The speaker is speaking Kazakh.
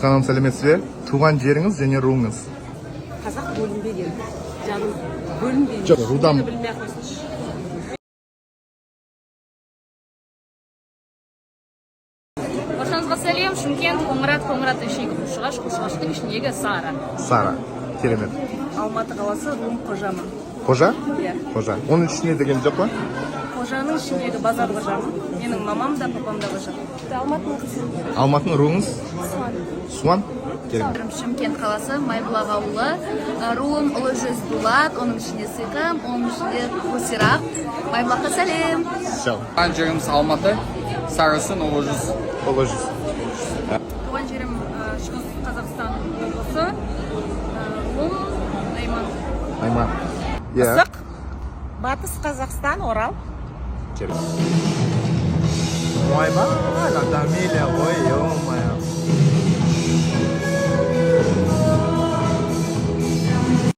Канам сәлеметсіз бе? Туған жеріңіз және руыңыз. Қазақ бөлінбеген. Жаным бөлінбеген. Жоқ, рудан. Білмей-ақ қойсыншы. Баршаңызға сәлем. Шымкент, Қоңырат ішіндегі Құлшығаштың ішіндегі Сара. Сара. Керемет. Алматы қаласы Рум Қожамын. Қожа? Иә. Қожа. Оның ішіне деген жоқ па? Қожаның ішіндегі базар Қожамын. Менің мамам да, папам да Қожа. Алматының қызы. Алматының руыңыз? Суан? Керемет. Шымкент қаласы, Майбұлақ ауылы. Руым ұлы жүз дулат, оның ішінде сиқым, оның ішінде көсирақ. Майбұлаққа сәлем. Сау. Туған жеріміз Алматы, Сарысын, Ұлы жүз. Ұлы жүз. Туған жерім Шығыс Қазақстан облысы. Руым Айман. Айман. Мысық. Батыс Қазақстан, Орал. Керемет. Ойбай, Дамиля, ой, ё-моё.